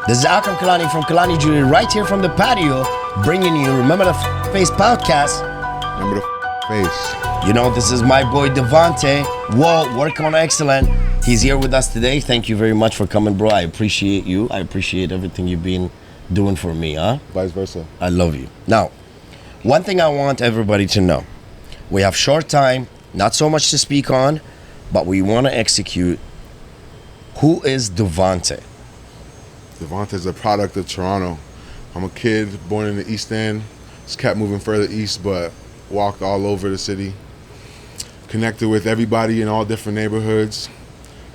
This is Akram Kilani from Kilani Jewellery, right here from the patio, bringing you Remember the Face podcast. Remember the face. You know, this is my boy Devontée Woe, working on excellent. He's here with us today. Thank you very much for coming, bro. I appreciate you. I appreciate everything you've been doing for me, huh? Vice versa. I love you. Now, one thing I want everybody to know. We have short time, not so much to speak on, but we want to execute. Who is Devontée? Devontée is a product of Toronto. I'm a kid born in the East End. Just kept moving further east, but walked all over the city. Connected with everybody in all different neighborhoods.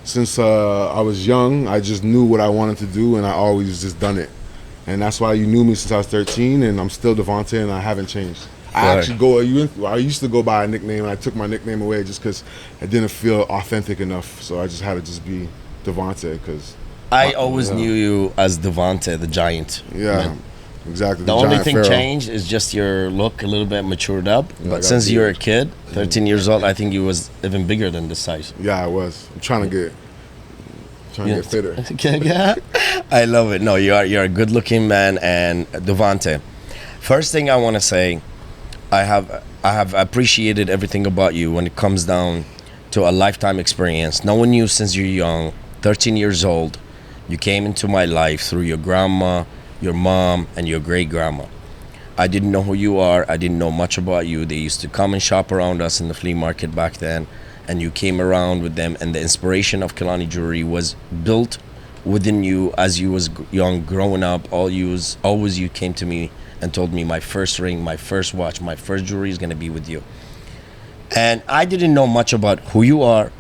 Since I was young, I just knew what I wanted to do, and I always just done it. And that's why you knew me since I was 13, and I'm still Devontée, and I haven't changed. I used to go by a nickname, and I took my nickname away just because it didn't feel authentic enough. So I just had to just be Devontée, because I always knew you as Devontée, the giant. Yeah, man. Exactly. The only thing pharaoh. changed is just your look a little bit matured up. Yeah, but since you're a kid, 13 years old, I think you was even bigger than this size. Yeah, I was. I'm trying to get fitter. Yeah. I love it. No, you're a good looking man. And Devontée, first thing I want to say, I have appreciated everything about you when it comes down to a lifetime experience. Knowing you since you're young, 13 years old, you came into my life through your grandma, your mom, and your great grandma. I didn't know who you are. I didn't know much about you. They used to come and shop around us in the flea market back then, and you came around with them, and the inspiration of Kilani Jewellery was built within you as you was young, growing up. Always you came to me and told me my first ring, my first watch, my first jewelry is going to be with you. And I didn't know much about who you are,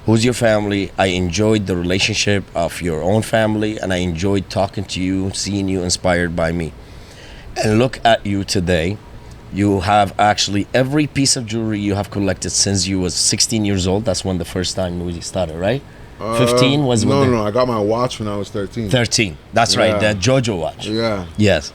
who's your family. I enjoyed the relationship of your own family, and I enjoyed talking to you, seeing you inspired by me. And look at you today. You have actually every piece of jewelry you have collected since you was 16 years old. That's when the first time we started, right? 15 was when No, I got my watch when I was 13. 13. That's right, the JoJo watch. Yeah. Yes.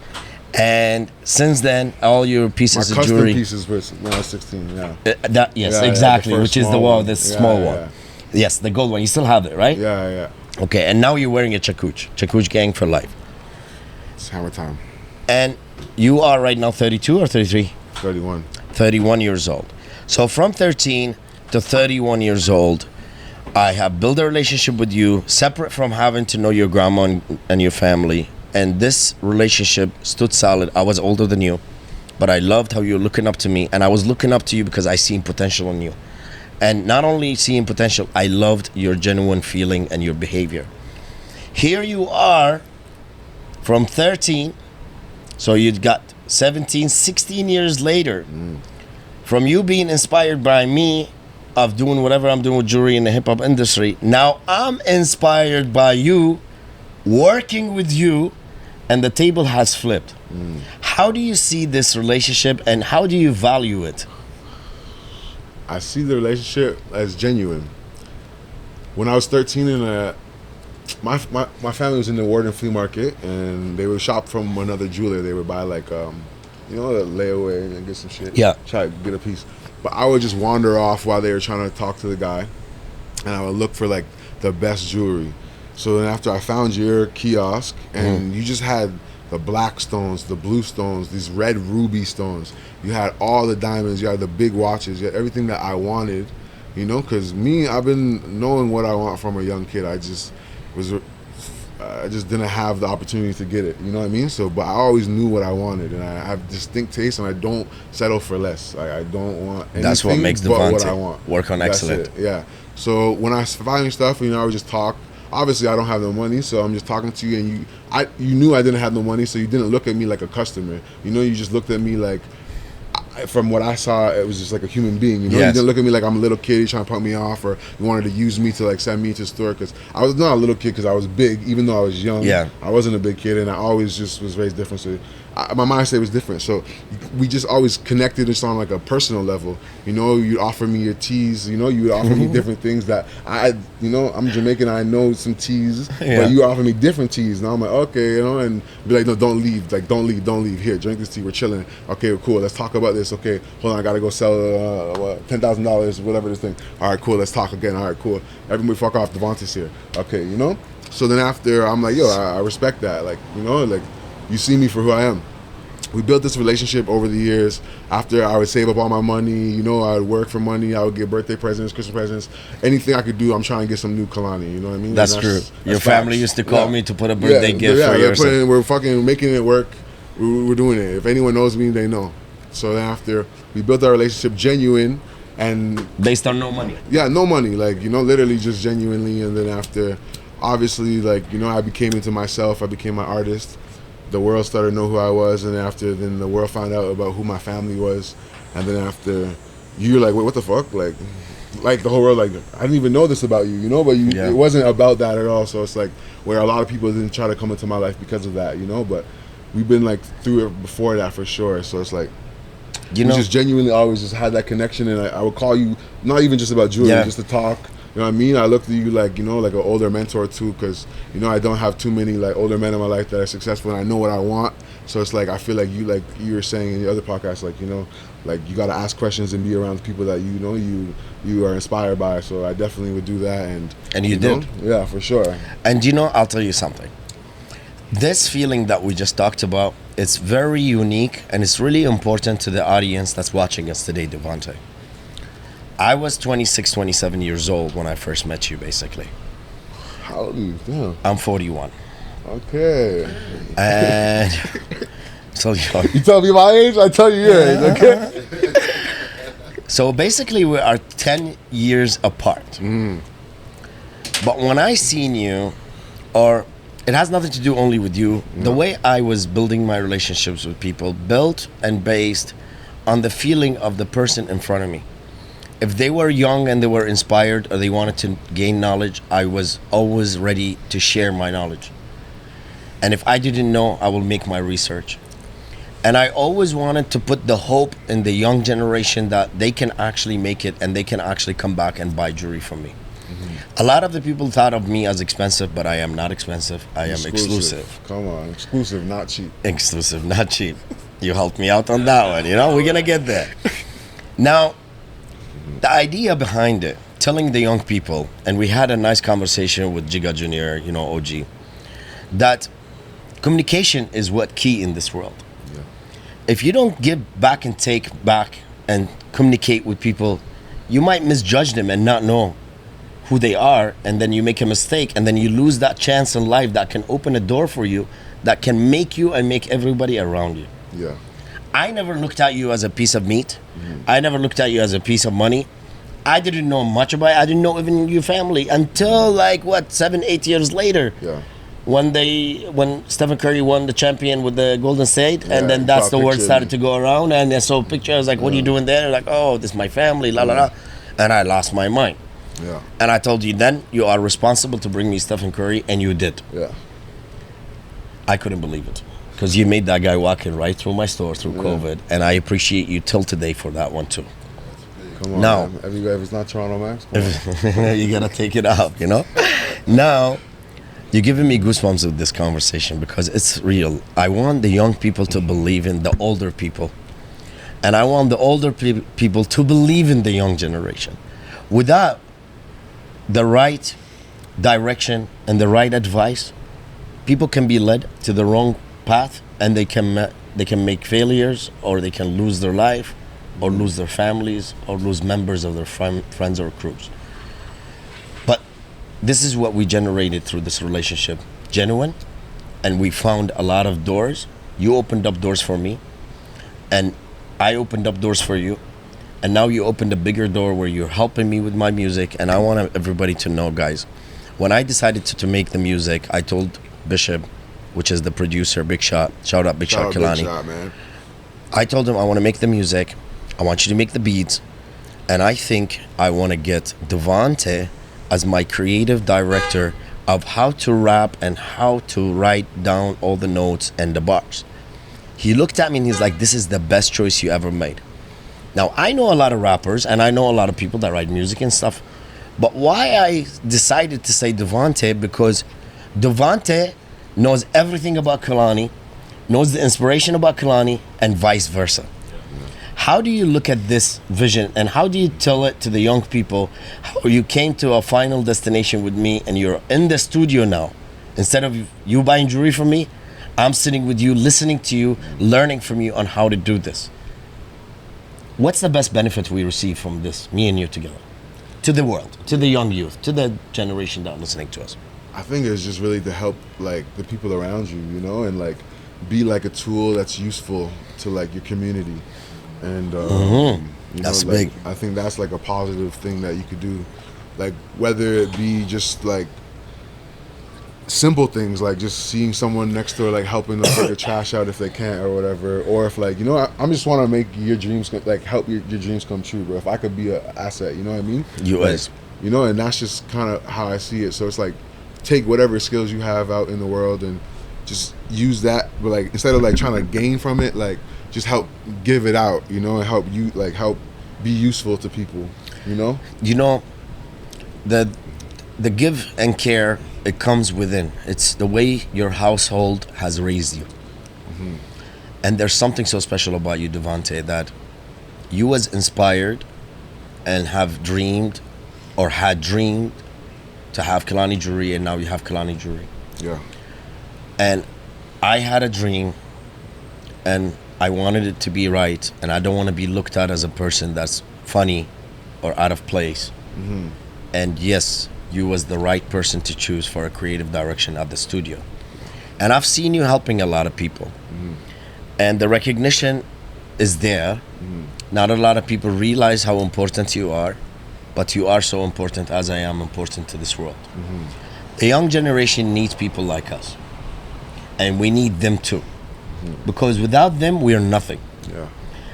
And since then, all your pieces My of jewelry. custom pieces were when I was 16. Yeah. Exactly, the which is the one. small one. Yes, the gold one. You still have it, right? Yeah. Okay, and now you're wearing a Chakuch gang for life. It's hammer time. And you are right now 32 or 33? 31. 31 years old. So from 13 to 31 years old, I have built a relationship with you, separate from having to know your grandma and your family. And this relationship stood solid. I was older than you, but I loved how you're looking up to me. And I was looking up to you because I seen potential in you. And not only seeing potential, I loved your genuine feeling and your behavior. Here you are from 13. So you got 17, 16 years later, from you being inspired by me of doing whatever I'm doing with jewelry in the hip hop industry. Now I'm inspired by you, working with you, and the table has flipped. How do you see this relationship, and how do you value it? I see the relationship as genuine. When I was 13, and my family was in the Warden Flea Market, and they would shop from another jeweler. They would buy like a layaway and get some shit. Yeah. Try to get a piece. But I would just wander off while they were trying to talk to the guy, and I would look for like the best jewelry. So then after I found your kiosk, and you just had the black stones, the blue stones, these red ruby stones. You had all the diamonds, you had the big watches, you had everything that I wanted, because me, I've been knowing what I want from a young kid. I just didn't have the opportunity to get it, you know what I mean? So, but I always knew what I wanted, and I have distinct taste, and I don't settle for less. I don't want anything. That's what makes but what I Devontée want. work on excellent. That's it, yeah. So when I find your stuff, I would just talk. Obviously, I don't have no money, so I'm just talking to you, and you knew I didn't have no money, so you didn't look at me like a customer. You just looked at me like, from what I saw, it was just like a human being. Yes. You didn't look at me like I'm a little kid, trying to punk me off, or you wanted to use me to like send me to the store. Because I was not a little kid, because I was big, even though I was young. Yeah. I wasn't a big kid, and I always just was raised different. So my mindset was different. So we just always connected just on like a personal level. You'd offer me your teas. You would offer me different things that I'm Jamaican. I know some teas, but you offer me different teas. Now I'm like, okay, and be like, no, don't leave. Like, don't leave. Here, drink this tea. We're chilling. Okay, cool. Let's talk about this. Okay, hold on. I gotta go sell $10,000, whatever this thing. All right, cool. Let's talk again. All right, cool. Everybody fuck off. Devontée's here. Okay, So then after, I'm like, yo, I respect that. Like, you know, like, you see me for who I am. We built this relationship over the years. After I would save up all my money, you know, I would work for money. I would get birthday presents, Christmas presents, anything I could do. I'm trying to get some new Kilani. You know what I mean? That's true. Your family used to call me to put a birthday gift for yourself. We're fucking making it work. We're doing it. If anyone knows me, they know. So then after, we built our relationship genuine and based on no money. Yeah, no money. Like, you know, literally just genuinely. And then after, obviously, like, you know, I became into myself. I became my artist. The world started to know who I was, and after, then the world found out about who my family was, and then after, you're like, wait, what the fuck? Like the whole world, like, I didn't even know this about you, you know, but it wasn't about that at all. So it's like where a lot of people didn't try to come into my life because of that, you know, but we've been like through it before that for sure. So it's like, you know, we just genuinely always just had that connection, and I would call you, not even just about jewelry, just to talk. You know what I mean? I looked at you like, you know, like an older mentor too, because, you know, I don't have too many like older men in my life that are successful, and I know what I want. So it's like, I feel like you were saying in the other podcast, like, you know, like you got to ask questions and be around people that, you know, you are inspired by. So I definitely would do that. And you did. Yeah, for sure. And you know, I'll tell you something. This feeling that we just talked about, it's very unique, and it's really important to the audience that's watching us today, Devontée. I was 26, 27 years old when I first met you, basically. How old are you? Damn. I'm 41. Okay. And so you tell me my age, I tell you your age, okay? So basically, we are 10 years apart. But when I seen you, or it has nothing to do only with you, the way I was building my relationships with people, built and based on the feeling of the person in front of me. If they were young and they were inspired or they wanted to gain knowledge, I was always ready to share my knowledge. And if I didn't know, I will make my research. And I always wanted to put the hope in the young generation that they can actually make it and they can actually come back and buy jewelry from me. A lot of the people thought of me as expensive, but I am not expensive. I am exclusive. Come on, exclusive, not cheap. Exclusive, not cheap. You helped me out on that one, you know? We're gonna get there. Now, the idea behind it, telling the young people, and we had a nice conversation with Jiga Junior, you know, OG, that communication is what key in this world. Yeah. If you don't give back and take back and communicate with people, you might misjudge them and not know who they are, and then you make a mistake, and then you lose that chance in life that can open a door for you, that can make you and make everybody around you. Yeah. I never looked at you as a piece of meat. I never looked at you as a piece of money. I didn't know much about it. I didn't know even your family until 7, 8 years later. Yeah. When Stephen Curry won the champion with the Golden State, and then that's the word started to go around, and I saw a picture. I was like, "What are you doing there?" Like, "Oh, this is my family." La la la, and I lost my mind. Yeah. And I told you then, you are responsible to bring me Stephen Curry, and you did. Yeah. I couldn't believe it. Because you made that guy walk in right through my store through COVID, and I appreciate you till today for that one too. Come on, now, man. If it's not Toronto Max, you gotta take it out, you know? Now, you're giving me goosebumps with this conversation because it's real. I want the young people to believe in the older people, and I want the older people to believe in the young generation. Without the right direction and the right advice, people can be led to the wrong path, and they can make failures, or they can lose their life, or lose their families, or lose members of their friends or crews. But this is what we generated through this relationship, genuine, and we found a lot of doors. You opened up doors for me, and I opened up doors for you, and now you opened a bigger door where you're helping me with my music. And I want everybody to know, guys, when I decided to make the music, I told Bishop, which is the producer, Big Shot. Shout out Big Shot Kilani. Big Shot, man. I told him I want to make the music. I want you to make the beats. And I think I want to get Devontée as my creative director of how to rap and how to write down all the notes and the bars. He looked at me and he's like, this is the best choice you ever made. Now, I know a lot of rappers and I know a lot of people that write music and stuff. But why I decided to say Devontée, because Devontée knows everything about Kilani, knows the inspiration about Kilani, and vice versa. How do you look at this vision, and how do you tell it to the young people how you came to a final destination with me, and you're in the studio now Instead of you buying jewelry from me, I'm sitting with you, listening to you, learning from you on how to do this. What's the best benefit we receive from this, me and you together? To the world, to the young youth, to the generation that are listening to us. I think it's just really to help like the people around you, you know, and like be like a tool that's useful to like your community. And you That's know, like, big. I think that's like a positive thing that you could do, like whether it be just like simple things like just seeing someone next door like helping them take their trash out if they can't or whatever, or if like, you know, I just want to make your dreams like help your dreams come true, bro. If I could be an asset, you know what I mean? US. Like, you know, and that's just kind of how I see it. So it's like take whatever skills you have out in the world and just use that, but like instead of like trying to gain from it, like just help give it out, you know, and help you like help be useful to people, you know? You know, the give and care, it comes within. It's the way your household has raised you. And there's something so special about you, Devontée, that you was inspired and have dreamed or had dreamed to have Kilani Jewellery, and now you have Kilani Jewellery. Yeah. And I had a dream and I wanted it to be right, and I don't want to be looked at as a person that's funny or out of place. And yes, you was the right person to choose for a creative direction at the studio. And I've seen you helping a lot of people. And the recognition is there. Not a lot of people realize how important you are, but you are so important as I am important to this world. The young generation needs people like us. And we need them too. Because without them, we are nothing. Yeah.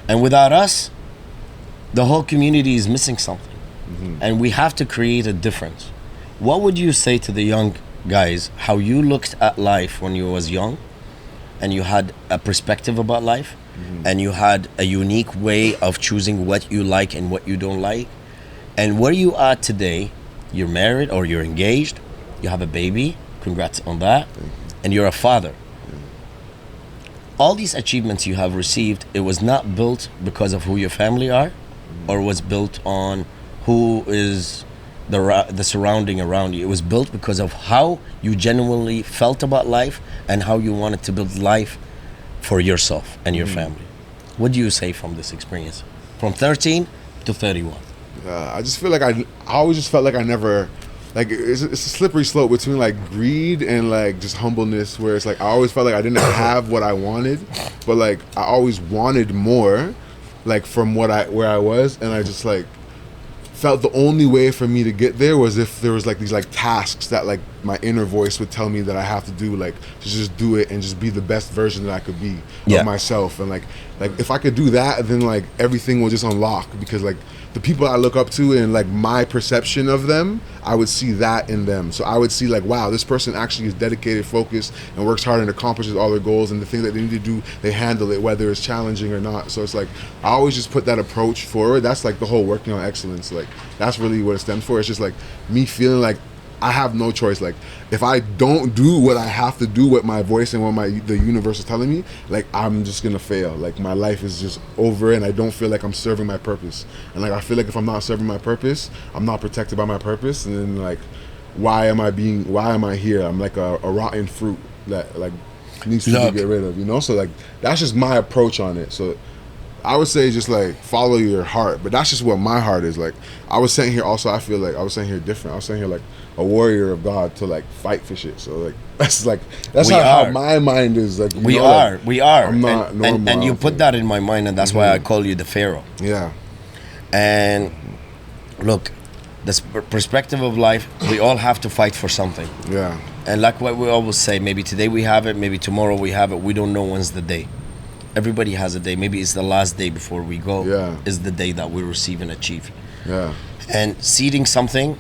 And without us, the whole community is missing something. And we have to create a difference. What would you say to the young guys, how you looked at life when you was young, and you had a perspective about life, and you had a unique way of choosing what you like and what you don't like, and where you are today? You're married or you're engaged, you have a baby, congrats on that, and you're a father. All these achievements you have received, it was not built because of who your family are, or was built on who is the surrounding around you. It was built because of how you genuinely felt about life and how you wanted to build life for yourself and your family. What do you say from this experience, from 13 to 31? I just feel like I always just felt like I never, like it's a slippery slope between like greed and like just humbleness, where it's like I always felt like I didn't have what I wanted, but like I always wanted more, like from where I was, and I just like felt the only way for me to get there was if there was like these like tasks that like my inner voice would tell me that I have to do, like to just do it and just be the best version that I could be of myself. And like if I could do that, then like everything will just unlock, because like the people I look up to and like my perception of them, I would see that in them. So I would see like, wow, this person actually is dedicated, focused, and works hard and accomplishes all their goals, and the things that they need to do, they handle it, whether it's challenging or not. So it's like I always just put that approach forward. That's like the whole working on excellence. Like that's really what it stems for. It's just like me feeling like I have no choice. Like if I don't do what I have to do, what my voice and what the universe is telling me, like I'm just gonna fail. Like my life is just over, and I don't feel like I'm serving my purpose. And like I feel like if I'm not serving my purpose, I'm not protected by my purpose. And then like, why am I here? I'm like a rotten fruit that like needs to be get rid of, you know? So like that's just my approach on it. So I would say just like follow your heart, but that's just what my heart is. Like I was saying here also, I feel like I was saying here different. I was saying here like a warrior of God to like fight for shit. So like that's how my mind is. Like we are. I'm not normal. And you put that in my mind, and that's why I call you the Pharaoh. Yeah. And look, this perspective of life, we all have to fight for something. Yeah. And like what we always say, maybe today we have it, maybe tomorrow we have it. We don't know when's the day. Everybody has a day. Maybe it's the last day before we go. Yeah. Is the day that we receive and achieve. Yeah. And seeding something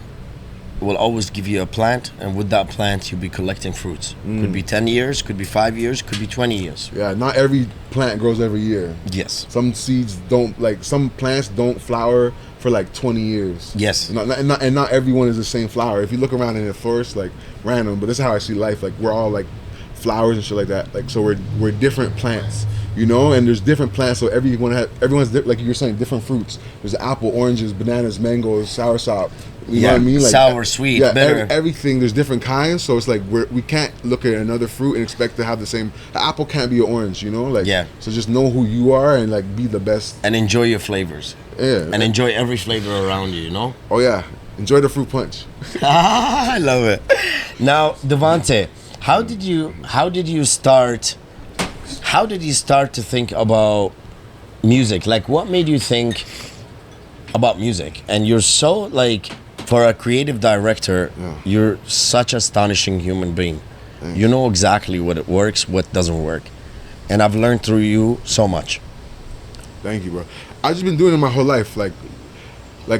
will always give you a plant, and with that plant you'll be collecting fruits. Could be 10 years, could be 5 years, could be 20 years. Yeah, not every plant grows every year. Yes. Some seeds don't, like some plants don't flower for like 20 years. Yes. And not everyone is the same flower. If you look around in the forest, like random, but this is how I see life. Like we're all like flowers and shit like that. Like so we're different plants. You know, and there's different plants, so everyone's like you were saying, different fruits. There's apple, oranges, bananas, mangoes, soursop, You know what I mean? Like sour, sweet, bitter. Everything. There's different kinds, so it's like we can't look at another fruit and expect to have the same. The apple can't be an orange, you know? Like So just know who you are and like be the best. And enjoy your flavors. Yeah. And enjoy every flavor around you. You know? Oh yeah. Enjoy the fruit punch. I love it. Now, Devontée, how did you start? How did you start to think about music? Like, what made you think about music? And you're so like, for a creative director, you're such an astonishing human being. Thanks. You know exactly what it works, what doesn't work, and I've learned through you so much. Thank you, bro. I've just been doing it my whole life. Like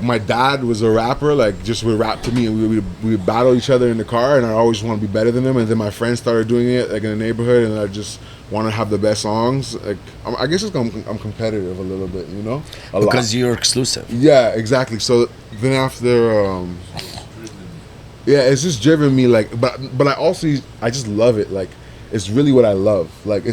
my dad was a rapper, like just would rap to me, and we would battle each other in the car, and I always want to be better than him. And then my friends started doing it, like in the neighborhood, and I just want to have the best songs. Like I guess I'm competitive a little bit, you know, Because you're exclusive. Yeah, exactly. So then after, it's just driven me. Like, but I just love it. Like, it's really what I love. Like,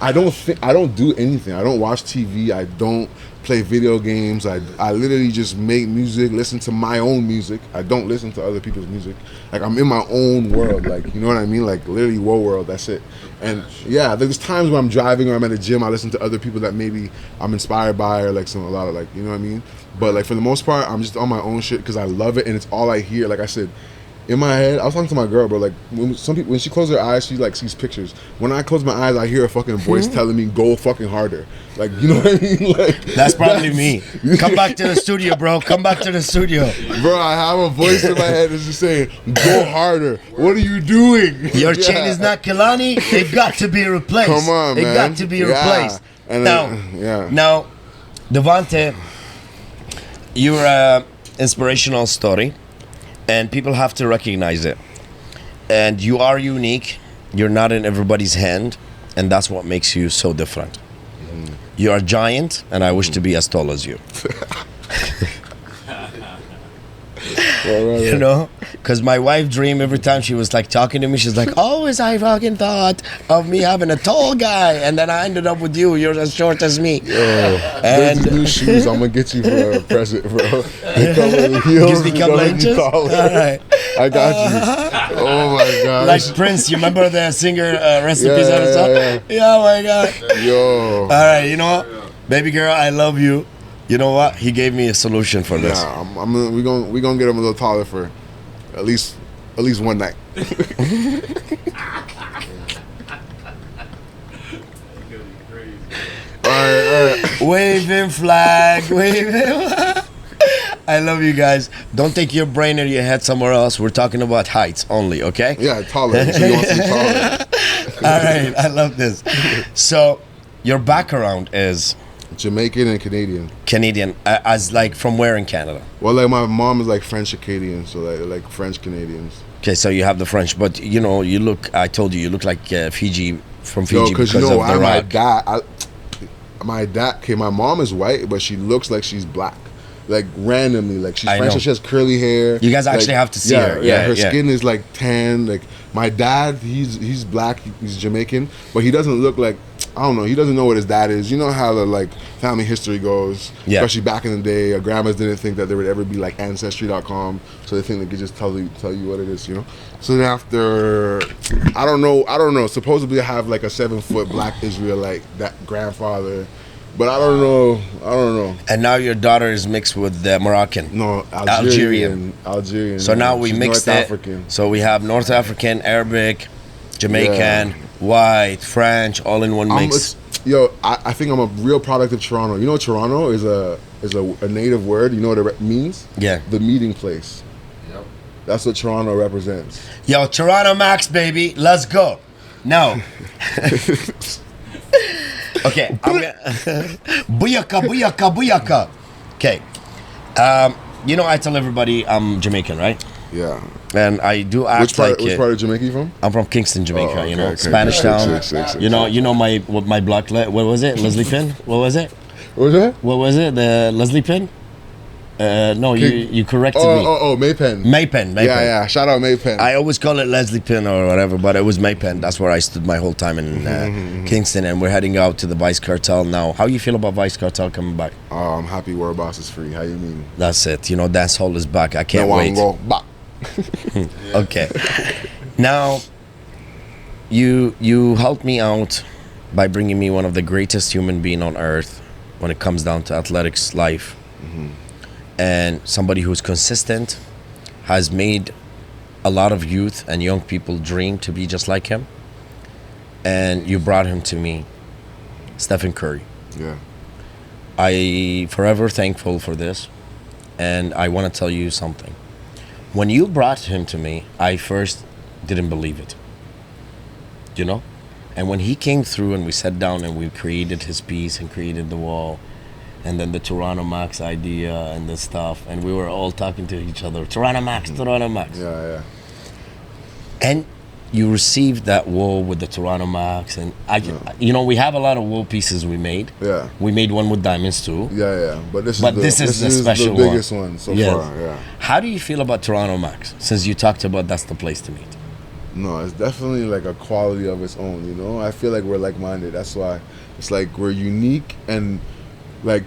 I don't do anything. I don't watch TV. I don't play video games. I literally just make music, listen to my own music. I don't listen to other people's music. Like, I'm in my own world. Like, you know what I mean? Like, literally Woe world. That's it. And yeah, there's times when I'm driving or I'm at a gym, I listen to other people that maybe I'm inspired by, or like a lot of, like, you know what I mean? But like for the most part, I'm just on my own shit because I love it and it's all I hear. Like I said, in my head, I was talking to my girl, bro. Like when she closes her eyes, she like sees pictures. When I close my eyes, I hear a fucking voice telling me go fucking harder. Like, you know what I mean? Like that's probably me. Come back to the studio, bro. Come back to the studio, bro. I have a voice in my head that's just saying go harder. What are you doing? Your chain is not Kilani. It got to be replaced. Come on, man. It got to be replaced. And now, Devontée, you're an inspirational story. And people have to recognize it. And you are unique. You're not in everybody's hand. And that's what makes you so different. You're a giant, and I wish to be as tall as you. You know? Because my wife dreamed every time she was like talking to me, she's like, always I fucking thought of me having a tall guy. And then I ended up with you. You're as short as me. And new shoes, I'm going to get you for a present, bro. They come with the heels. Gives me couple inches? All right. I got you. Oh my gosh. Like Prince, you remember the singer recipes and stuff? Yeah, oh my God. Yo. All right, you know what? Baby girl, I love you. You know what? He gave me a solution for this. Yeah, we gonna get him a little taller for at least one night. All right. Waving flag, waving. I love you guys. Don't take your brain or your head somewhere else. We're talking about heights only, okay? Yeah, taller. So you want to be taller. All right, I love this. So, your background is Jamaican and Canadian. Canadian, as like from where in Canada? Well, like my mom is like French Acadian, so like French Canadians. Okay, so you have the French, but you know, you look. I told you look like Fiji from Fiji because you know of why? the rock. My mom is white, but she looks like she's black. Like randomly, like she's French, so she has curly hair. You guys actually have to see her. Yeah, her skin is like tan. Like my dad, he's black, he's Jamaican, but he doesn't look like, I don't know, he doesn't know what his dad is. You know how the like family history goes, especially back in the day. Our grandmas didn't think that there would ever be like Ancestry.com, so they think they could just tell you what it is, you know. So then after, I don't know. Supposedly I have like a 7-foot black Israelite that grandfather. But I don't know. And now your daughter is mixed with the Moroccan. No, Algerian. So now we mixed it. African. So we have North African, Arabic, Jamaican, white, French, all in one mix. I think I'm a real product of Toronto. You know, Toronto is a native word. You know what it means? Yeah. The meeting place. Yep. That's what Toronto represents. Yo, Toronto Max, baby. Let's go. Now. Okay, I'm gonna booyaka. Okay, you know I tell everybody I'm Jamaican, right? Yeah. And I do act which part of Jamaica you from? I'm from Kingston, Jamaica. Okay, you know, Spanish Town. You know my block. What was it? Leslie Pin. What was it? What was that? What was it? The Leslie Pin. No, you corrected me. Maypen. Maypen. Yeah. Shout out Maypen. I always call it Leslie Penn or whatever, but it was Maypen. That's where I stood my whole time in Kingston, and we're heading out to the Vice Cartel now. How you feel about Vice Cartel coming back? I'm happy World Boss is free. How you mean? That's it. You know, dancehall is back. I can't wait. Go back. Okay. Now, you helped me out by bringing me one of the greatest human being on earth when it comes down to athletics life. And somebody who's consistent, has made a lot of youth and young people dream to be just like him. And you brought him to me, Stephen Curry. Yeah. I forever thankful for this, and I want to tell you something. When you brought him to me, I first didn't believe it. You know? And when he came through and we sat down and we created his piece and created the wall, and then the Toronto Max idea and the stuff, and we were all talking to each other, Toronto Max, Toronto Max. Yeah. And you received that wall with the Toronto Max, and we have a lot of wall pieces we made. Yeah. We made one with diamonds too. Yeah. But this is the special the biggest one so far. Yeah. How do you feel about Toronto Max? Since you talked about that's the place to meet. No, it's definitely like a quality of its own. You know, I feel like we're like-minded. That's why it's like we're unique, and like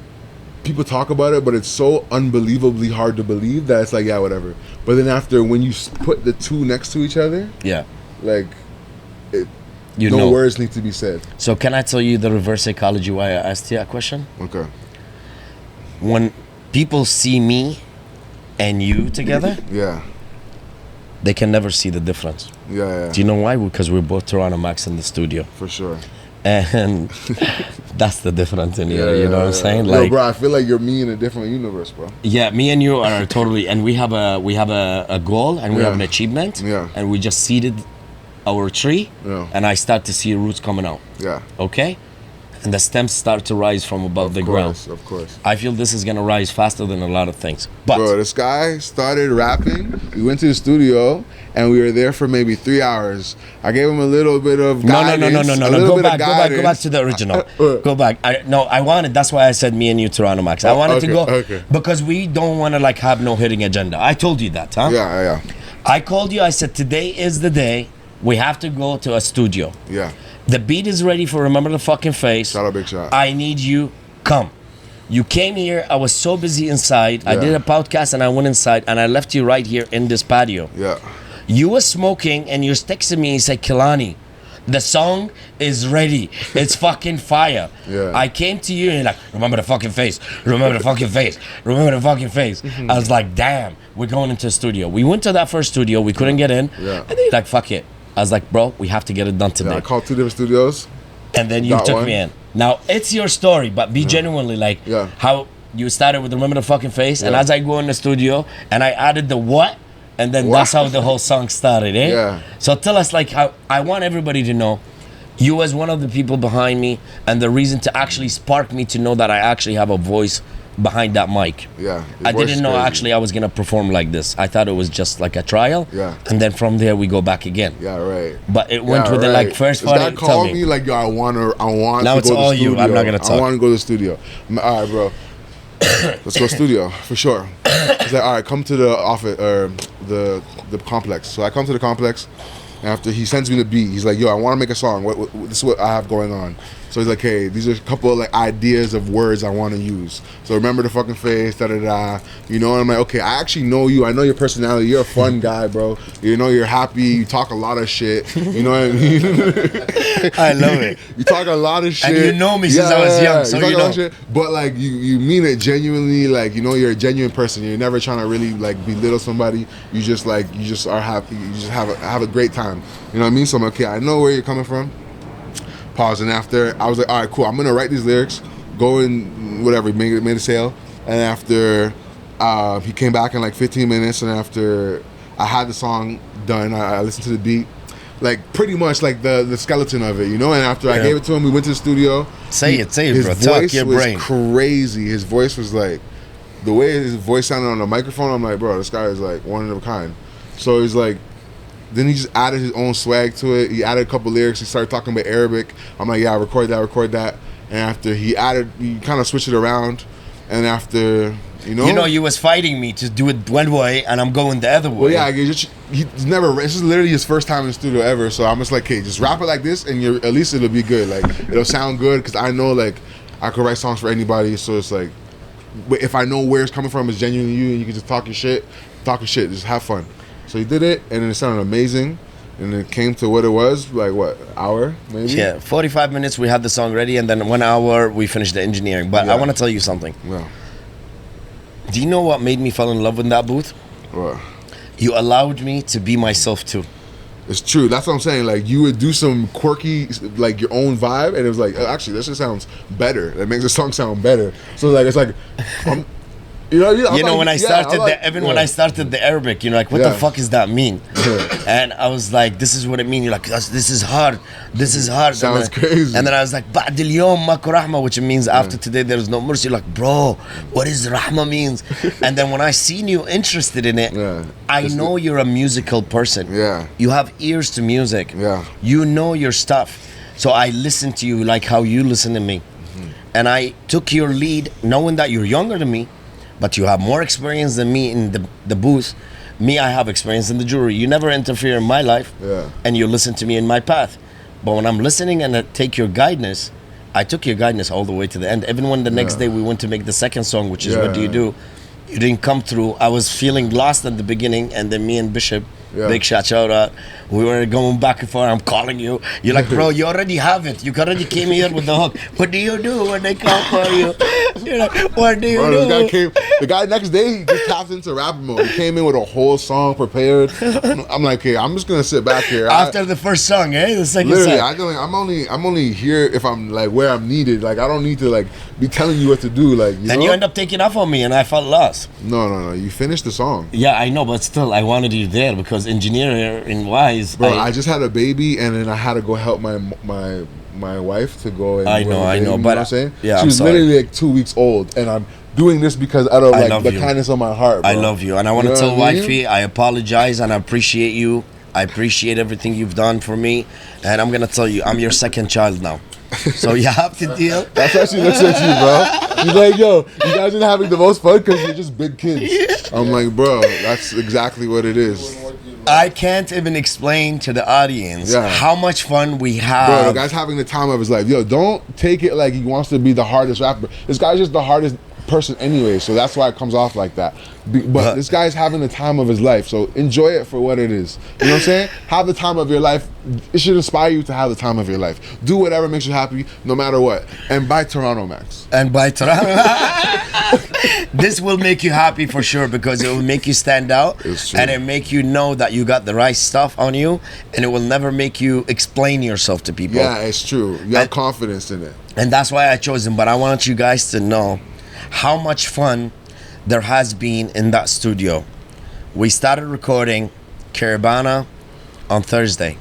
people talk about it, but it's so unbelievably hard to believe that it's like, yeah, whatever. But then after, when you put the two next to each other, like no words need to be said. So can I tell you the reverse psychology why I asked you that question? Okay. When people see me and you together, they can never see the difference. Yeah. Do you know why? Because we're both Toronto Max in the studio. For sure. And that's the difference in here. You know what I'm saying? Like, bro, I feel like you're me in a different universe, bro. Yeah, me and you are totally, and we have a goal, and we have an achievement. Yeah. And we just seeded our tree, and I start to see roots coming out. Yeah. Okay? And the stems start to rise from above the ground. Of course. I feel this is gonna rise faster than a lot of things. But bro, this guy started rapping. We went to the studio and we were there for maybe 3 hours. I gave him a little bit of guidance. No. Go back to the original. Go back. I wanted. That's why I said me and you, Toronto Max. I wanted to go because we don't want to like have no hidden agenda. I told you that, huh? Yeah. I called you. I said today is the day. We have to go to a studio. Yeah. The beat is ready for Remember the Fucking Face. Shout out, big shot. I need you. Come. You came here. I was so busy inside. I did a podcast and I went inside and I left you right here in this patio. Yeah. You were smoking and you're texting me and said, Kilani, the song is ready. It's fucking fire. Yeah. I came to you and you're like, remember the fucking face. Remember the fucking face. Remember the fucking face. I was like, damn, we're going into the studio. We went to that first studio. We couldn't get in. Yeah. And then you're like, fuck it. I was like, bro, we have to get it done today. Yeah, I called 2 different studios. And then you took me in. Now, it's your story, but be genuinely like how you started with Remember the Fucking Face. And as I go in the studio and I added the what, and then that's how the whole song started, eh? Yeah. So tell us, like, how I want everybody to know you as one of the people behind me and the reason to actually spark me to know that I actually have a voice behind that mic. Yeah. I didn't know actually I was gonna perform like this. I thought it was just like a trial. Yeah. And then from there we go back again. Yeah, right. But it went with the like first part. This guy called me like, yo, I want now to it's go to all the studio. you. I'm not gonna talk. I want to go to the studio. All right, bro. Let's go studio for sure. He's like, all right, come to the office or the complex. So I come to the complex. And after he sends me the beat, he's like, yo, I want to make a song. This is what I have going on. So he's like, hey, these are a couple of like ideas of words I want to use. So Remember the Fucking Face, da-da-da. You know, and I'm like, okay, I actually know you. I know your personality. You're a fun guy, bro. You know, you're happy. You talk a lot of shit. You know what I mean? I love it. You talk a lot of shit. And you know me since I was young, so you know. Shit, but like, you mean it genuinely. Like, you know, you're a genuine person. You're never trying to really like belittle somebody. You just are happy. You just have a great time. You know what I mean? So I'm like, okay, I know where you're coming from. Pause, and after I was like, all right, cool, I'm gonna write these lyrics, go and whatever, made a sale. And after he came back in like 15 minutes, and after I had the song done, I listened to the beat, like pretty much like the skeleton of it, you know. And after I gave it to him, we went to the studio. Say it, bro. His voice your was brain. crazy. His voice was like, the way his voice sounded on the microphone, I'm like, bro, this guy is like one of a kind. So he's like, then he just added his own swag to it. He added a couple lyrics. He started talking about Arabic. I'm like, yeah, record that. And after he kind of switched it around. And after You know? You know, you was fighting me to do it one way, and I'm going the other way. Well, yeah, he's never. This is literally his first time in the studio ever. So I'm just like, hey, just rap it like this, and at least it'll be good. Like it'll sound good because I know like I could write songs for anybody. So it's like, but if I know where it's coming from, it's genuinely you, and you can just talk your shit, just have fun. So he did it, and then it sounded amazing. And it came to what it was, like what, hour maybe? Yeah, 45 minutes we had the song ready, and then 1 hour we finished the engineering. But I want to tell you something. Yeah. Do you know what made me fall in love with that booth? What? You allowed me to be myself too. It's true. That's what I'm saying. Like you would do some quirky, like your own vibe, and it was like, oh, actually, this just sounds better. That makes the song sound better. So like, it's like, you know, when I started when I started the Arabic, you know, like what the fuck does that mean? And I was like, this is what it means. You're like, this is hard. This is hard. Sounds crazy. And then I was like, بعد اليوم ماكو رحمة, which means after today there is no mercy. You're like, bro, what is rahma means? And then when I seen you interested in it, I know you're a musical person. Yeah. You have ears to music. Yeah. You know your stuff. So I listen to you like how you listen to me. And I took your lead knowing that you're younger than me, but you have more experience than me in the booth. Me, I have experience in the jewelry. You never interfere in my life, and you listen to me in my path. But when I'm listening and I take your guidance, I took your guidance all the way to the end. Even when the next day we went to make the second song, which is What Do You Do? You didn't come through. I was feeling lost at the beginning, and then me and Bishop, big shout out, we were going back and forth. I'm calling you. You're like, bro, you already have it. You already came here with the hook. What do you do when they call for you? You're like, what do you do? The guy next day, he just tapped into rap mode. He came in with a whole song prepared. I'm like, hey, I'm just gonna sit back here. After the first song, the second literally, song. I'm only here if I'm like where I'm needed. Like I don't need to like be telling you what to do. Like then you end up taking off on me, and I felt lost. No. You finished the song. Yeah, I know, but still, I wanted you there because engineering wise, bro. I just had a baby, and then I had to go help my wife to go. And I know, but you know what I'm saying, yeah, she was literally like 2 weeks old, and I'm doing this because out of like the kindness of my heart. Bro. I love you, and I want to tell wifey I apologize and I appreciate you. I appreciate everything you've done for me, and I'm gonna tell you, I'm your second child now. So you have to deal. That's how she looks at you, bro. She's like, yo, you guys are having the most fun because you're just big kids. I'm like, bro, that's exactly what it is. I can't even explain to the audience how much fun we have. Bro, the guy's having the time of his life. Yo, don't take it like he wants to be the hardest rapper. This guy's just the hardest person anyway, so that's why it comes off like that. But this guy's having the time of his life, so enjoy it for what it is. You know what I'm saying? Have the time of your life. It should inspire you to have the time of your life. Do whatever makes you happy, no matter what. And buy Toronto, Max. And buy Toronto. This will make you happy for sure, because it will make you stand out, and it make you know that you got the right stuff on you, and it will never make you explain yourself to people. Yeah, it's true. You have confidence in it. And that's why I chose him. But I want you guys to know how much fun there has been in that studio. We started recording Caravana on Thursday.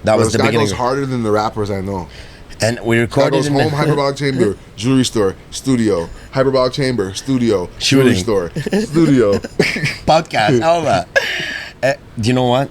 That was the beginning. This guy goes harder than the rappers I know. And we recorded in home, hyperbolic chamber, jewelry store, studio, hyperbolic chamber, studio, shooting jewelry store, studio, podcast, all that. Do you know what?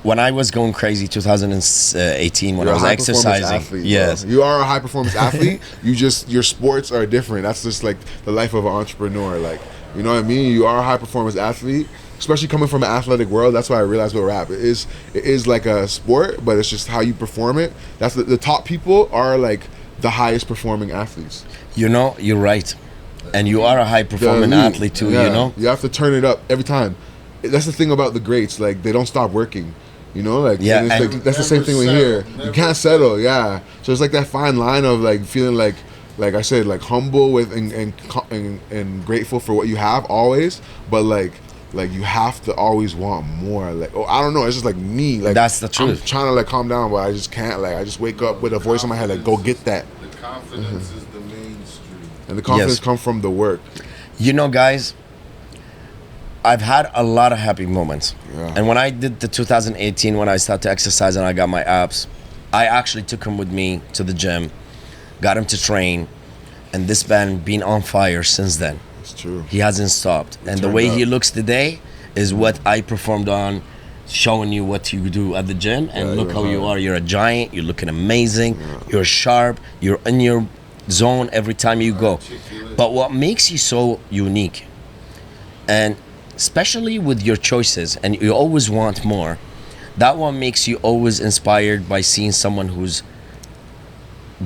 When I was going crazy 2018, when I was exercising, athlete, yes, you are a high performance athlete. Your sports are different. That's just like the life of an entrepreneur. Like, you know what I mean? You are a high performance athlete, especially coming from an athletic world. That's why I realized with rap, it is like a sport, but it's just how you perform it. That's the top people are like the highest performing athletes. You know, you're right, and you are a high performing athlete too. Yeah, you know, you have to turn it up every time. That's the thing about the greats. Like, they don't stop working. You know, like, and that's the same thing we hear. You can't settle, So it's like that fine line of like feeling like I said, like humble with and grateful for what you have always, but like you have to always want more. Like, I don't know, it's just like me. Like, that's the truth. I'm trying to like calm down, but I just can't. Like, I just wake up with a voice in my head like, go get that. The confidence is the mainstream, and the confidence comes from the work. You know, guys, I've had a lot of happy moments. And when I did the 2018, when I started to exercise and I got my abs, I actually took him with me to the gym, got him to train, and this man been on fire since then. It's true. He hasn't stopped. And the way he looks today is what I performed on, showing you what you do at the gym, and look how you are. You're a giant, you're looking amazing, you're sharp, you're in your zone every time you go. But what makes you so unique, and especially with your choices, and you always want more, that one makes you always inspired by seeing someone who's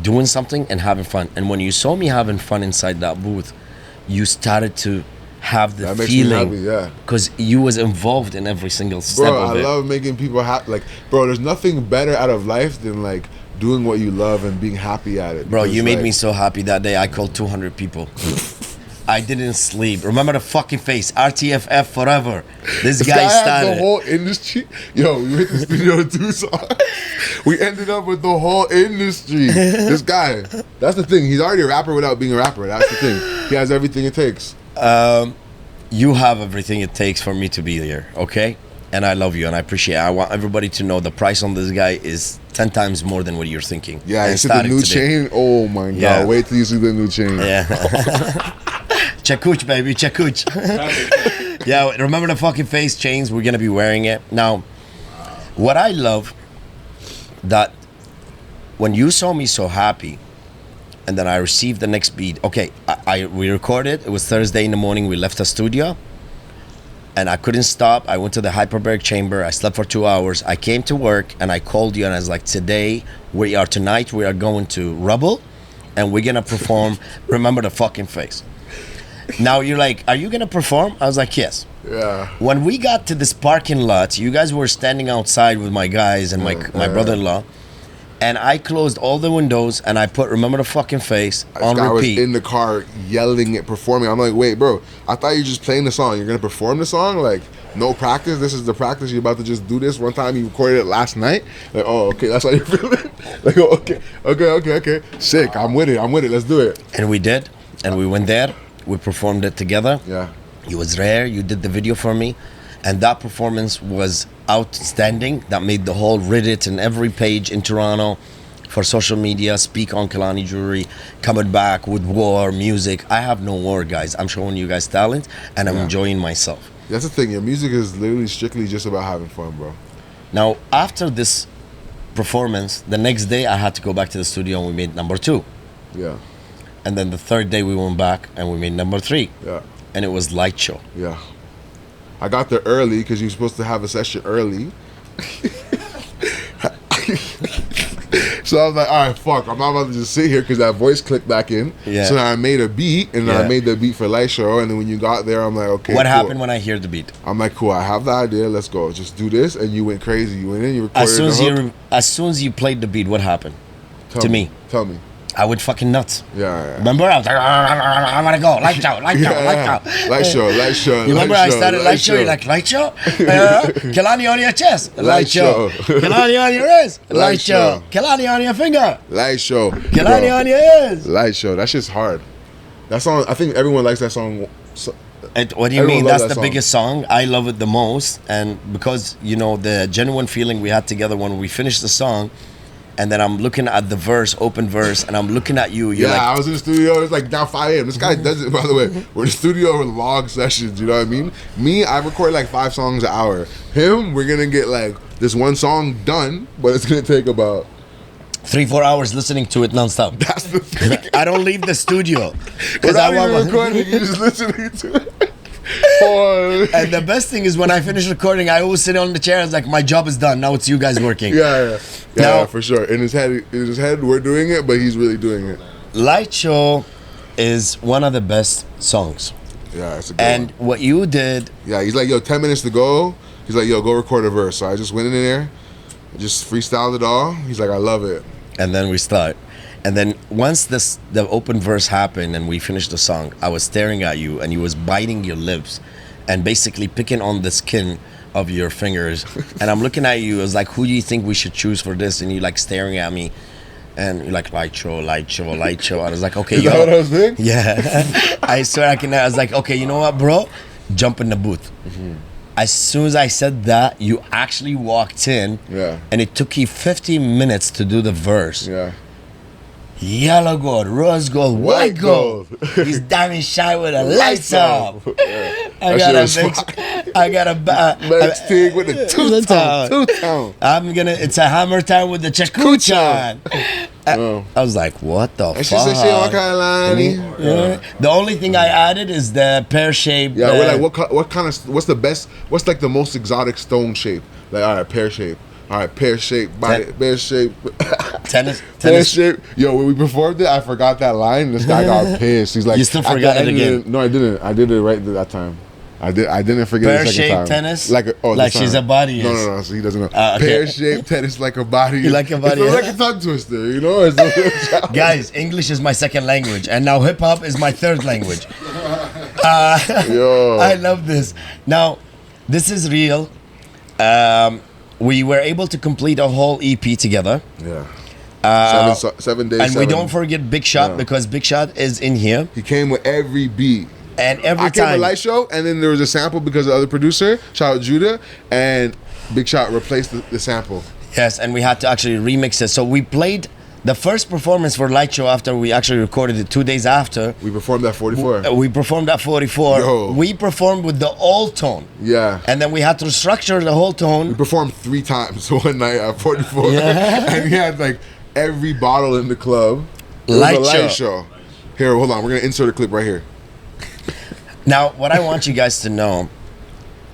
doing something and having fun. And when you saw me having fun inside that booth, you started to have the That makes me feeling, happy, yeah. because you was involved in every single step Bro, of I it. love making people happy. Like, bro, there's nothing better out of life than like doing what you love and being happy at it. Bro, Because, you made like, me so happy that day. I called 200 people. I didn't sleep. Remember the fucking face. RTFF forever. This guy has started. the whole industry. Yo, we hit the studio to do songs. We ended up with the whole industry. This guy. That's the thing. He's already a rapper without being a rapper. That's the thing. He has everything it takes. You have everything it takes for me to be here, okay? And I love you and I appreciate it. I want everybody to know the price on this guy is 10 times more than what you're thinking. Yeah, And you see the starting new today. chain? Oh my God. Yeah. Wait till you see the new chain. Yeah. Chakuch, baby, chakuch. Yeah, remember the fucking face chains? We're gonna be wearing it. Now, what I love, that when you saw me so happy, and then I received the next beat. Okay, we recorded. It was Thursday in the morning. We left the studio, and I couldn't stop. I went to the hyperbaric chamber. I slept for 2 hours. I came to work, and I called you, and I was like, tonight we are going to Rebel, and we're gonna perform Remember the Fucking Face. Now you're like, are you gonna perform? I was like, yes. Yeah. When we got to this parking lot, you guys were standing outside with my guys and my brother-in-law, and I closed all the windows and I put Remember the Fucking Face on This guy was repeat. in the car yelling it, performing. I'm like, wait, bro, I thought you were just playing the song. You're gonna perform the song? Like, no practice? This is the practice? You're about to just do this? One time you recorded it last night? Like, oh, okay, that's how you're feeling? Like, oh, okay. Sick, I'm with it, let's do it. And we did, and we went there. We performed it together. Yeah. You was rare. You did the video for me, and that performance was outstanding. That made the whole Reddit and every page in Toronto for social media speak on Kilani Jewellery, coming back with war, music. I have no war, guys. I'm showing you guys talent, and I'm enjoying myself. That's the thing, your music is literally strictly just about having fun, bro. Now, after this performance, the next day I had to go back to the studio and we made number 2. Yeah. And then the third day we went back and we made number 3. Yeah. And it was Light Show. Yeah. I got there early because you're supposed to have a session early. So I was like, all right, fuck, I'm not about to just sit here because that voice clicked back in. Yeah. So then I made a beat, and then I made the beat for Light Show, and then when you got there, I'm like, okay, What cool. happened when I hear the beat? I'm like, cool, I have the idea, let's go. Just do this, and you went crazy. You went in, you recorded As soon as you played the beat, what happened? Tell me. I went fucking nuts. Yeah. Remember? I was like, I want to go. Light show. Light show. You remember I started Light Show? You're like, Light Show? Kilani on your chest. Light Show. Kilani on your wrist. Light Show. Kilani on your finger. Light Show. Kilani on your ears. Light Show. That shit's hard. That song, I think everyone likes that song. What do you Everyone mean? loves That's that the biggest song. I love it the most. And because, you know, the genuine feeling we had together when we finished the song, and then I'm looking at the verse, open verse, and I'm looking at you. You're like, I was in the studio. It's like down 5 a.m. This guy does it, by the way. We're in the studio with long sessions. You know what I mean? Me, I record like 5 songs an hour. Him, we're gonna get like this one song done, but it's gonna take about 3-4 hours listening to it nonstop. That's the thing. I don't leave the studio We're because not I even want. recording. You're just listening to it. Boy. And the best thing is when I finish recording, I always sit on the chair. It's like my job is done. Now it's you guys working. Yeah, Now- for sure. In his head, we're doing it, but he's really doing it. Light Show is one of the best songs. Yeah, it's a good And one. what you did, Yeah, he's like, yo, 10 minutes to go. He's like, yo, go record a verse. So I just went in there, just freestyled it all. He's like, I love it. and then we start. And then once the open verse happened and we finished the song, I was staring at you and you was biting your lips and basically picking on the skin of your fingers. And I'm looking at you, I was like, who do you think we should choose for this? And you like staring at me and you're like, Light Show. And I was like, okay, Is that what I was doing? Yeah. I swear I was like, okay, you know what, bro? Jump in the booth. As soon as I said that, you actually walked in. Yeah. And it took you 15 minutes to do the verse. Yeah. Yellow gold, rose gold, white gold. He's diamond shine with the lights off. Yeah. I got a Max Tig with the two-tone. it's a hammer time with the chakuchan. I was like, what the And she fuck? said she don't Kilani. Yeah. The only thing I added is the pear-shaped. Yeah, we're like, what kind of, what's the best, what's like the most exotic stone shape? Like, all right, pear shape. All right, pear shape, body, pear shape. tennis. Pear shape. Yo, when we performed it, I forgot that line. This guy got pissed. He's like, You still forgot it again? No, I didn't. I did it right that time. I didn't forget it the second time. Pear-shaped tennis? Like, Like she's a body. No. So he doesn't know. Okay. Pear-shaped tennis like a body. You like a body, It's yeah? like a tongue twister, you know? It's a little challenge. Guys, English is my second language, and now hip hop is my third language. Yo. I love this. Now, this is real. We were able to complete a whole EP together. Yeah. 7 days. And we 7. don't forget Big Shot, because Big Shot is in here. He came with every beat. And every I came with time. Light Show, and then there was a sample because of the other producer, shout out Judah, and Big Shot replaced the sample. Yes, and we had to actually remix it. So we played the first performance for Light Show after we actually recorded it 2 days after. We performed at 44. We performed at 44. Yo. We performed with the old tone. Yeah. And then we had to restructure the whole We tone. performed 3 times one night at 44. Yeah. And we had like every bottle in the club. It was Light a light show. show. Here, hold on. We're going to insert a clip right here. Now, what I want you guys to know,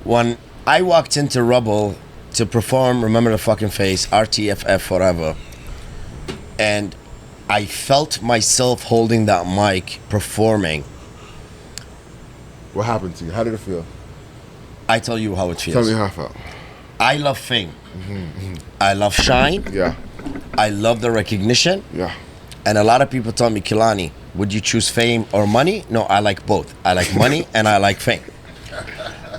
when I walked into Rubble to perform Remember the Fucking Face, RTFF Forever, and I felt myself holding that mic, performing, What happened to you? How did it feel? I tell you how it feels. Tell me how it felt. I love fame. I love shine. Yeah. I love the recognition. Yeah. And a lot of people tell me, Kilani, would you choose fame or money? No, I like both. I like money and I like fame.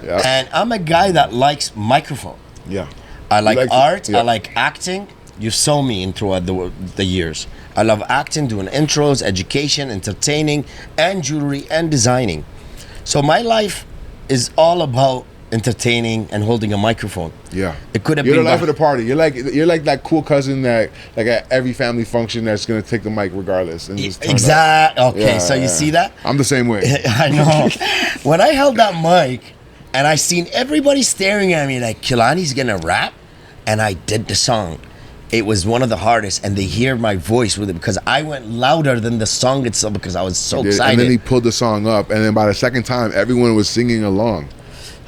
Yeah. And I'm a guy that likes microphone. Yeah. I like like to- art. yeah. I like acting. You saw me in throughout the years. I love acting, doing intros, education, entertaining, and jewelry and designing. So my life is all about entertaining and holding a microphone. Yeah. It could have You're been the life of the party. You're like that cool cousin that like at every family function that's gonna take the mic regardless and just turn up. Exactly. Okay, Yeah, so you yeah. see that? I'm the same way. I know. When I held that mic and I seen everybody staring at me like, Kilani's gonna rap, and I did the song. It was one of the hardest, and they hear my voice with it because I went louder than the song itself because I was so Yeah, excited. and then he pulled the song up, and then by the second time, everyone was singing along.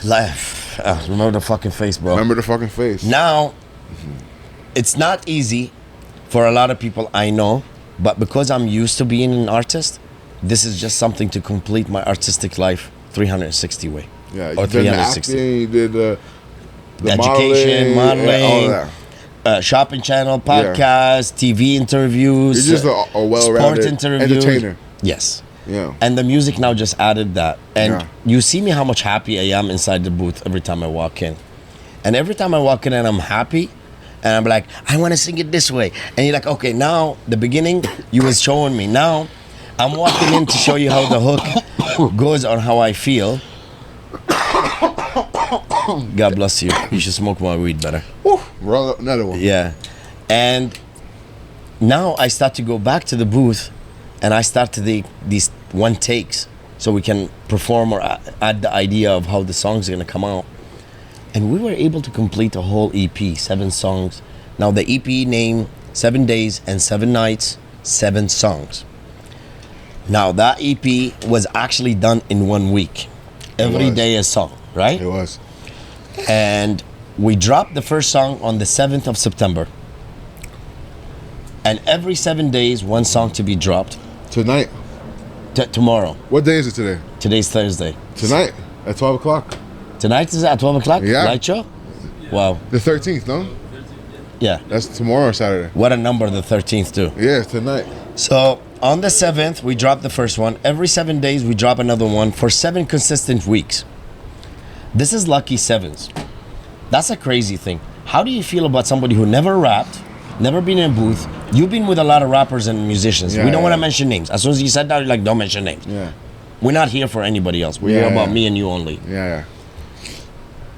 Life. Remember the fucking face, bro. Remember the fucking face. Now, it's not easy for a lot of people I know, but because I'm used to being an artist, this is just something to complete my artistic life 360 way. Yeah, Or you did the 360. acting, you did the Education, modeling, all that. Shopping channel, podcast, TV interviews, You're just a well-rounded sport interviews. entertainer. Yes. Yeah. And the music now just added that. And Yeah. you see me how much happy I am inside the booth every time I walk in. And every time I walk in and I'm happy, and I'm like, I want to sing it this way. And you're like, okay, now the beginning you was showing me. Now I'm walking in to show you how the hook goes on how I feel. God bless you. You should smoke more weed better. Woo, roll up another one. Yeah. And now I start to go back to the booth and I start to these one takes so we can perform or add the idea of how the song's gonna come out. And we were able to complete a whole EP, 7 songs. Now the EP name 7 Days and 7 Nights, 7 songs. Now that EP was actually done in 1 week. Every was. day a song, right? It was. And we dropped the first song on the 7th of September. And every 7 days, one song to be dropped. Tonight. Tomorrow. What day is it today? Today's Thursday. Tonight at 12 o'clock. Tonight is at 12 o'clock? Yeah. Light show? Wow. The 13th, no? Yeah. That's tomorrow or Saturday. What a number, the 13th too. Yeah, it's tonight. So on the 7th, we dropped the first one. Every 7 days, we drop another one for 7 consistent weeks. This is lucky 7s. That's a crazy thing. How do you feel about somebody who never rapped, never been in a booth? You've been with a lot of rappers and musicians. Yeah, We don't want to yeah. mention names. As soon as you said that, you're like, don't mention names. Yeah. We're not here for anybody else. We're Yeah, here about yeah. me and you only. Yeah,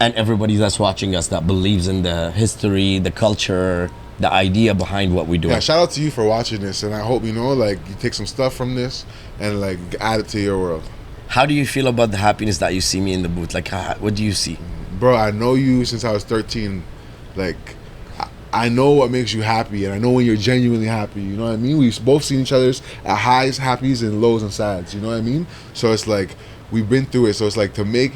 And everybody that's watching us that believes in the history, the culture, the idea behind what we do. yeah. Shout out to you for watching this, and I hope you take some stuff from this and like add it to your world. How do you feel about the happiness that you see me in the booth? Like, what do you see? Bro, I know you since I was 13. Like, I know what makes you happy, and I know when you're genuinely happy. You know what I mean? We've both seen each other's at highs, happies, and lows and sads. You know what I mean? So it's like we've been through it. So it's like to be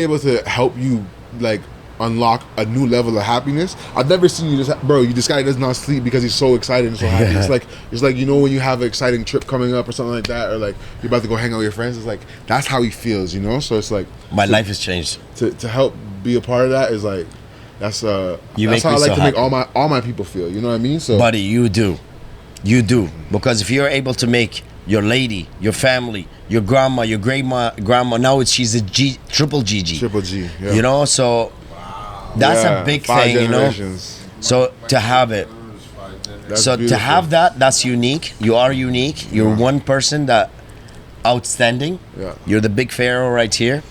able to help you like unlock a new level of happiness. I've never seen you just, bro. This guy does not sleep because he's so excited and so happy. It's like you know when you have an exciting trip coming up or something like that, or like you're about to go hang out with your friends. It's like that's how he feels, you know. So it's like my life has changed. To help be a part of that is like that's how I like to make all my people feel. You know what I mean? So, buddy, you do, because if you're able to make your lady, your family, your grandma, your grandma, now she's a triple GG. Yeah. You know, so. That's a big thing, you know. So to have it, to have that, that's unique. You are unique. You're one person that outstanding. Yeah. You're the big pharaoh right here.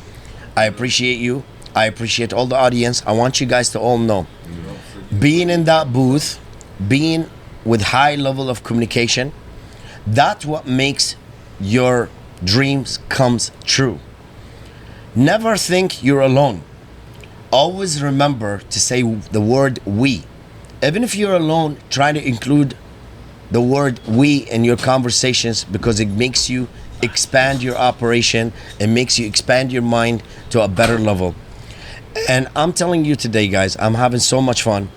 I appreciate you. I appreciate all the audience. I want you guys to all know, being in that booth, being with high level of communication, that's what makes your dreams comes true. Never think you're alone. Always remember to say the word we. Even if you're alone, try to include the word we in your conversations, because it makes you expand your operation. It makes you expand your mind to a better level. And I'm telling you today, guys, I'm having so much fun.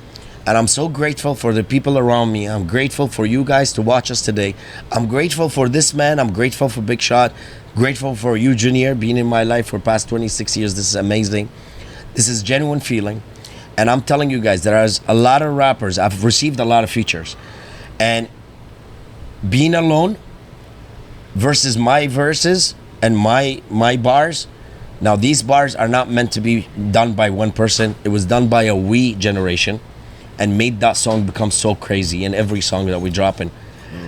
And I'm so grateful for the people around me. I'm grateful for you guys to watch us today. I'm grateful for this man. I'm grateful for Big Shot. Grateful for you, Junior, being in my life for past 26 years. This is amazing. This is genuine feeling. And I'm telling you guys, there's a lot of rappers. I've received a lot of features. And being alone versus my verses and my bars. Now, these bars are not meant to be done by one person. It was done by a we generation and made that song become so crazy in every song that we drop in.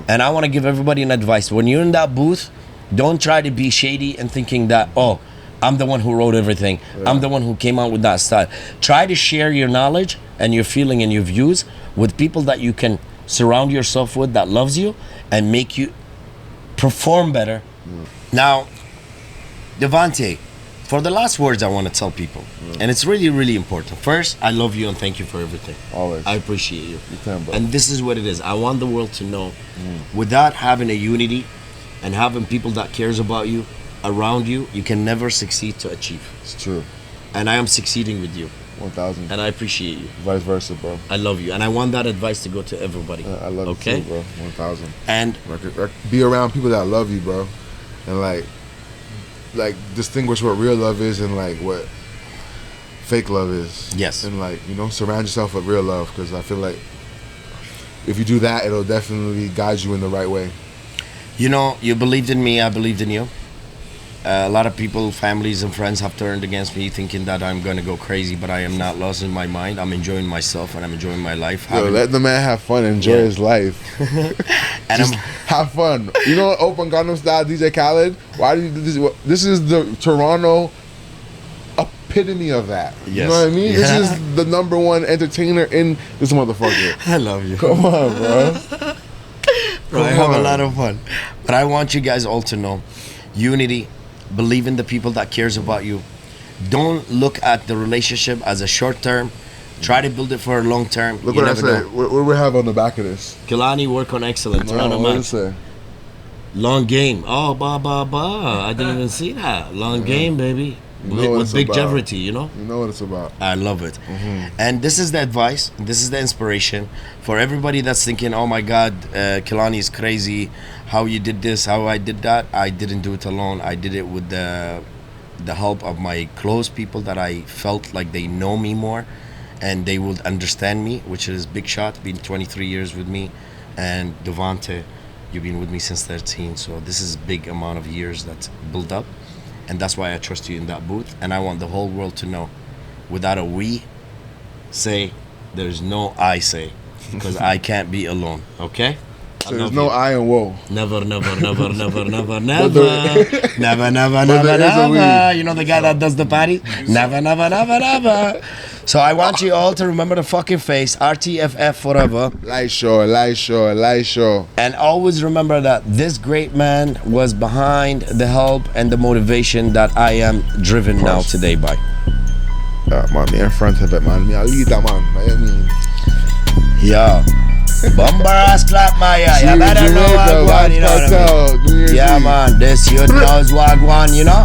And I want to give everybody an advice. When you're in that booth, don't try to be shady and thinking that, oh, I'm the one who wrote everything. Yeah. I'm the one who came out with that style. Try to share your knowledge and your feeling and your views with people that you can surround yourself with, that loves you and make you perform better. Now, Devontée, for the last words I want to tell people, and it's really, really important. First, I love you and thank you for everything. Always. I appreciate you. You can, bro. And this is what it is. I want the world to know, without having a unity and having people that cares about you around you, you can never succeed to achieve. It's true. And I am succeeding with you. 1,000. And I appreciate you. Vice versa, bro. I love you. And I want that advice to go to everybody. I love you too, bro. 1,000. And be around people that love you, bro. And like distinguish what real love is and like what fake love is. Yes. And like, you know, surround yourself with real love, because I feel like if you do that, it'll definitely guide you in the right way. You know, you believed in me, I believed in you. A lot of people, families and friends have turned against me thinking that I'm going to go crazy, but I am not lost in my mind. I'm enjoying myself and I'm enjoying my life. Let the man have fun, enjoy his life. And just have fun. You know, Open Gangnam Style, DJ Khaled? Why do you do this? This is the Toronto epitome of that. Yes. You know what I mean? This is the #1 entertainer in this motherfucker. I love you. Come on, bro. Bro, I have a lot of fun. But I want you guys all to know, unity. Believe in the people that cares about you. Don't look at the relationship as a short term. Try to build it for a long term. Look what I say. What do we have on the back of this? Kilani, work on excellence. What does it say? Long game. Oh, I didn't even see that. Long game, baby. With big longevity, you know? You know what it's about. I love it. And this is the advice. This is the inspiration for everybody that's thinking, oh my God, Kilani is crazy. How you did this, how I did that. I didn't do it alone. I did it with the help of my close people that I felt like they know me more and they would understand me, which is Big Shot, been 23 years with me, and Devontée, you've been with me since 13. So this is a big amount of years that's built up. And that's why I trust you in that booth. And I want the whole world to know, without a we say, there's no I say, because I can't be alone, okay? So there's no I in woe. Never, never, never, never, never, never, never, never, never, never. You know the guy that does the party? Never, never, never, never. So I want you all to remember the fucking face, RTFF forever. Light show. And always remember that this great man was behind the help and the motivation that I am driven now today by. Man, me in front of it, man. Me a leader, man. I mean. Yo. Bumbaras clap my you better know what one, you know what I mean? Yeah, man, this you knows what one, you know?